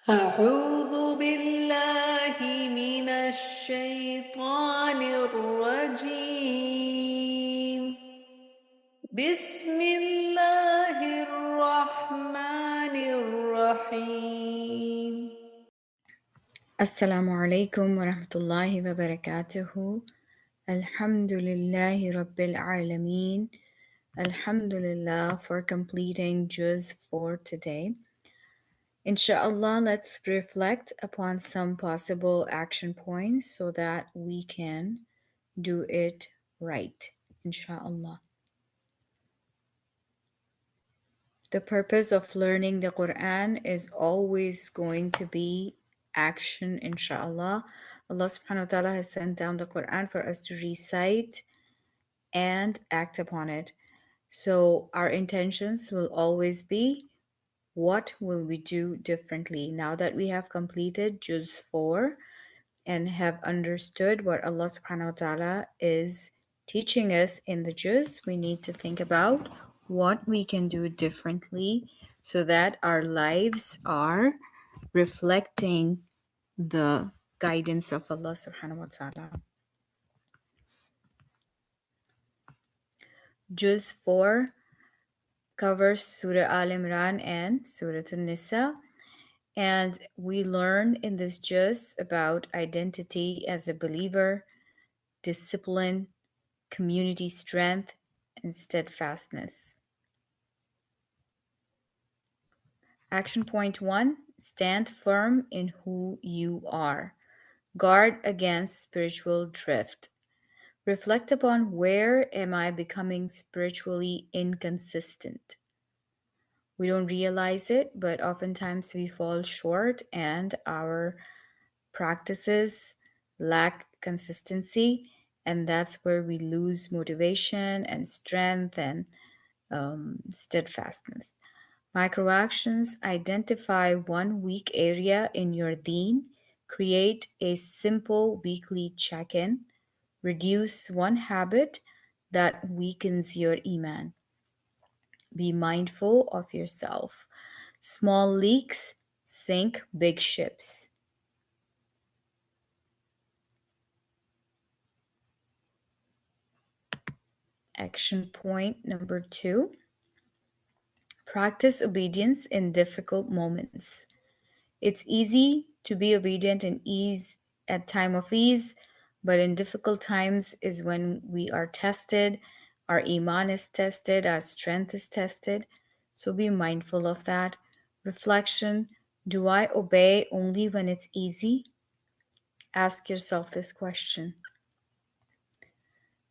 أعوذ بالله من الشيطان الرجيم بسم الله الرحمن الرحيم Assalamu alaikum wa rahmatullahi wa barakatuhu. Alhamdulillahi Rabbil Alameen. Alhamdulillah for completing Juz for today. Inshallah, let's reflect upon some possible action points so that we can do it right. Inshallah. The purpose of learning the Quran is always going to be action, inshallah. Allah subhanahu wa ta'ala has sent down the Quran for us to recite and act upon it. So our intentions will always be, what will we do differently now that we have completed Juz 4 and have understood what Allah subhanahu wa ta'ala is teaching us in the Juz? We need to think about what we can do differently so that our lives are reflecting the guidance of Allah subhanahu wa ta'ala. Juz 4 covers Surah Aal-e-Imran and Surah An-Nisa. And we learn in this juz about identity as a believer, discipline, community strength, and steadfastness. Action point 1: stand firm in who you are. Guard against spiritual drift. Reflect upon, where am I becoming spiritually inconsistent? We don't realize it, but oftentimes we fall short and our practices lack consistency, and that's where we lose motivation and strength and steadfastness. Microactions: identify one weak area in your deen, create a simple weekly check in, reduce one habit that weakens your iman. Be mindful of yourself. Small leaks sink big ships. Action point number 2: practice obedience in difficult moments. It's easy to be obedient in ease at time of ease, but in difficult times is when we are tested, our iman is tested, our strength is tested. So be mindful of that. Reflection: do I obey only when it's easy? Ask yourself this question.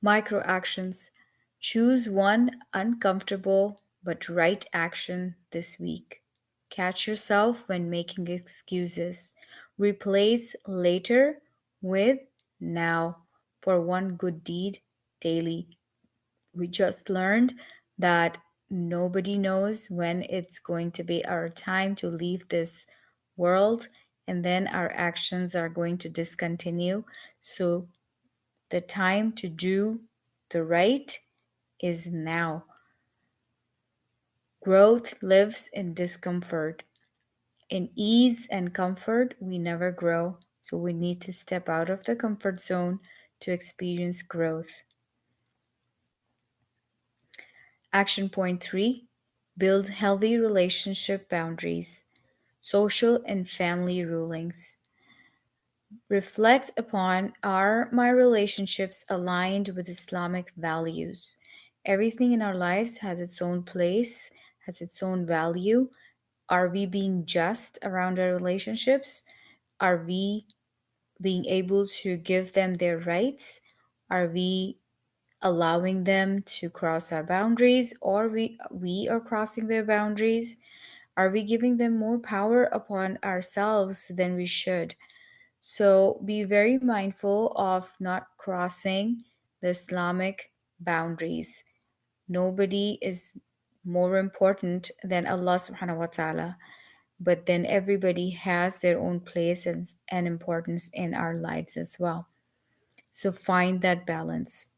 Micro actions: choose one uncomfortable but right action this week. Catch yourself when making excuses. Replace later with now for one good deed daily. We just learned that nobody knows when it's going to be our time to leave this world, and then our actions are going to discontinue. So the time to do the right is now. Growth lives in discomfort. In ease and comfort, we never grow. So we need to step out of the comfort zone to experience growth. Action point 3: build healthy relationship boundaries, social and family rulings. Reflect upon, are my relationships aligned with Islamic values? Everything in our lives has its own place, has its own value. Are we being just around our relationships? Are we being able to give them their rights? Are we allowing them to cross our boundaries, or we are crossing their boundaries? Are we giving them more power upon ourselves than we should? So be very mindful of not crossing the Islamic boundaries. Nobody is more important than Allah subhanahu wa ta'ala, but then everybody has their own place and importance in our lives as well. So find that balance.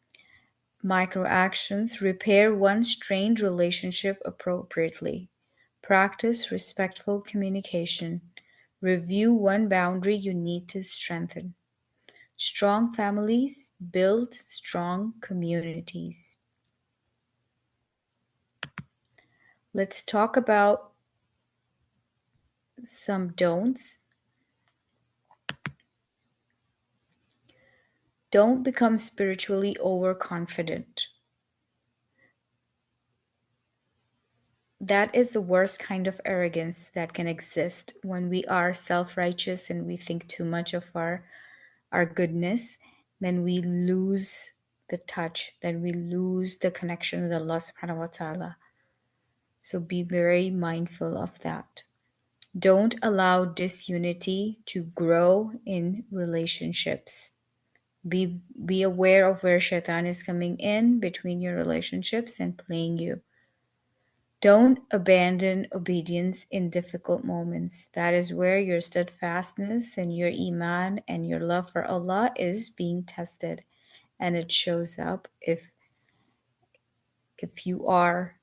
Micro actions: repair one strained relationship appropriately. Practice respectful communication. Review one boundary you need to strengthen. Strong families build strong communities. Let's talk about some don'ts. Don't become spiritually overconfident. That is the worst kind of arrogance that can exist when we are self righteous and we think too much of our goodness. Then we lose the touch, then we lose the connection with Allah subhanahu wa ta'ala. So be very mindful of that. Don't allow disunity to grow in relationships. Be aware of where shaitan is coming in between your relationships and playing you. Don't abandon obedience in difficult moments. That is where your steadfastness and your iman and your love for Allah is being tested. And it shows up if you are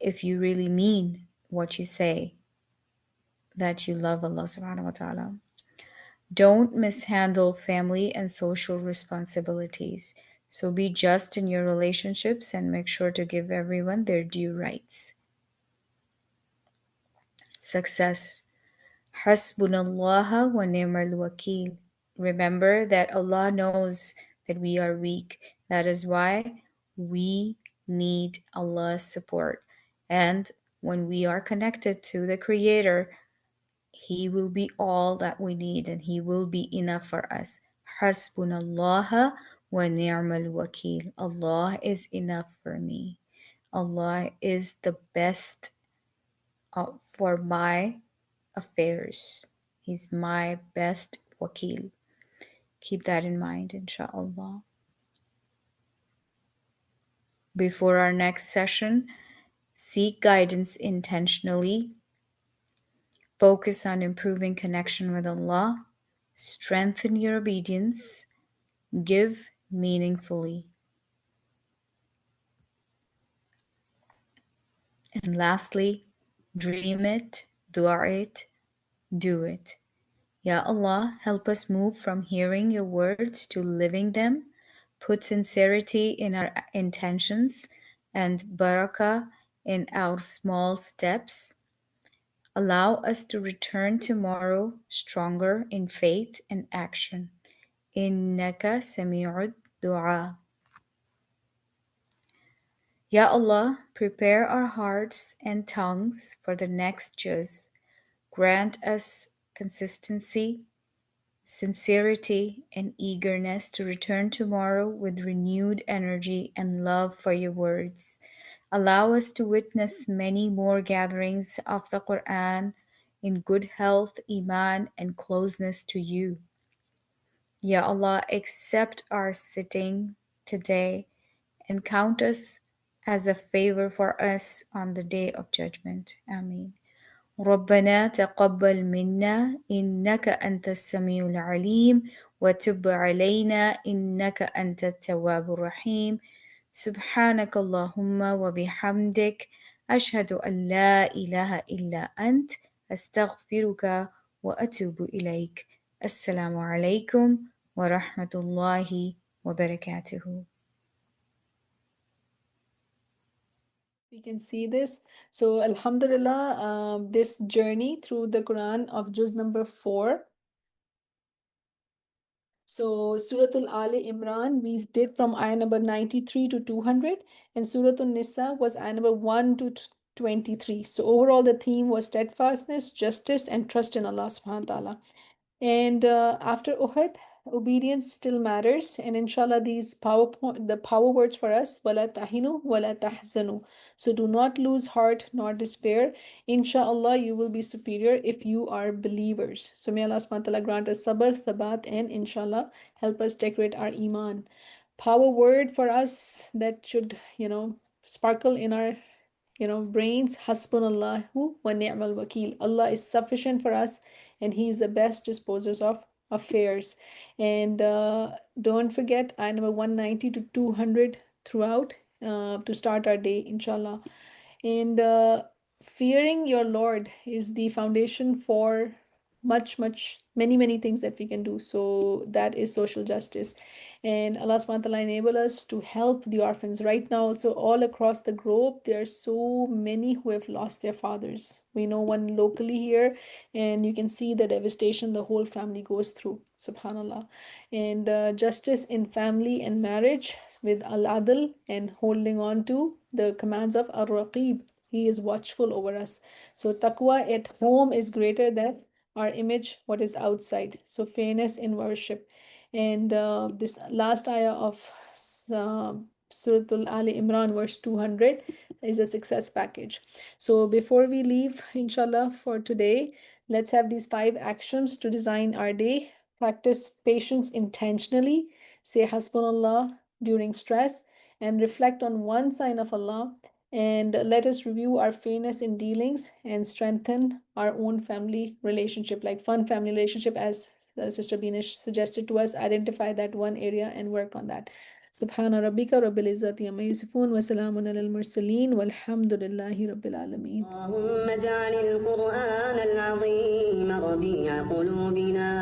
if you really mean what you say, that you love Allah subhanahu wa ta'ala. Don't mishandle family and social responsibilities. So be just in your relationships and make sure to give everyone their due rights. Success. Hasbunallaha wa ni'mal wakil. Remember that Allah knows that we are weak. That is why we need Allah's support. And when we are connected to the Creator, He will be all that we need and He will be enough for us. Hasbunallaha wa ni'mal wakil. Allah is enough for me. Allah is the best for my affairs. He's my best wakil. Keep that in mind, inshallah. Before our next session, seek guidance intentionally. Focus on improving connection with Allah. Strengthen your obedience. Give meaningfully. And lastly, dream it, dua it, do it. Ya Allah, help us move from hearing your words to living them. Put sincerity in our intentions and barakah in our small steps. Allow us to return tomorrow stronger in faith and action. Innaka sami'ud du'a. Ya Allah, prepare our hearts and tongues for the next juz. Grant us consistency, sincerity, and eagerness to return tomorrow with renewed energy and love for your words. Allow us to witness many more gatherings of the Qur'an in good health, iman, and closeness to you. Ya Allah, accept our sitting today and count us as a favor for us on the day of judgment. Ameen. ربنا تقبل منا إنك أنت السميع العليم وتب علينا إنك أنت التواب الرحيم سبحانك اللهم وبحمدك أشهد أن لا إله إلا أنت أستغفرك وأتوب إليك السلام عليكم ورحمة الله وبركاته. We can see this. So, Alhamdulillah, this journey through the Quran of Juz number 4. So, Surah Aal-e-Imran, we did from ayah number 93 to 200, and Surah An-Nisa was ayah number 1 to 23. So, overall, the theme was steadfastness, justice, and trust in Allah subhanahu wa ta'ala. And after Uhud, obedience still matters. And inshallah, the power words for us, wala tahinu, wala tahzanu. So do not lose heart nor despair. Inshallah, you will be superior if you are believers. So may Allah subhanahu wa ta'ala grant us sabr, sabat, and inshallah help us decorate our iman. Power word for us that should, sparkle in our brains. Hasbunallahu wa ni'mal wakil. Allah is sufficient for us and He is the best disposers of affairs. And don't forget ayah number 190 to 200 throughout to start our day, inshallah. And fearing your Lord is the foundation for many things that we can do. So that is social justice. And Allah subhanahu wa ta'ala enable us to help the orphans. Right now, also all across the globe, there are so many who have lost their fathers. We know one locally here, and you can see the devastation the whole family goes through. Subhanallah. And justice in family and marriage with al-adl and holding on to the commands of ar-raqib. He is watchful over us. So taqwa at home is greater than our image, what is outside. So fairness in worship. And this last ayah of Surah Al-Imran, verse 200, is a success package. So before we leave, inshallah, for today, let's have these 5 actions to design our day. Practice patience intentionally. Say Hasbunallah during stress and reflect on one sign of Allah, and let us review our fairness in dealings and strengthen our own family relationship, like fun family relationship, as Sister Binish suggested to us. Identify that one area and work on that. Subhana rabbika rabbil izzati amma yasifun wa salamun alal mursaleen walhamdulillahi rabbil alameen. اللهم اجعل القرآن العظيم ربيع قلوبنا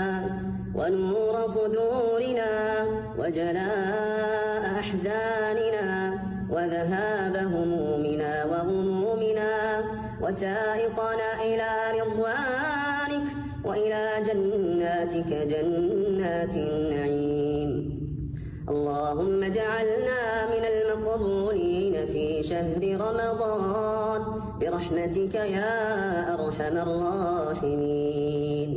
ونور صدورنا وجلاء أحزاننا وذهاب همومنا وغمومنا وسائقنا إلى رضوانك وإلى جناتك جنات النعيم. اللهم اجعلنا من المقبولين في شهر رمضان برحمتك يا أرحم الراحمين.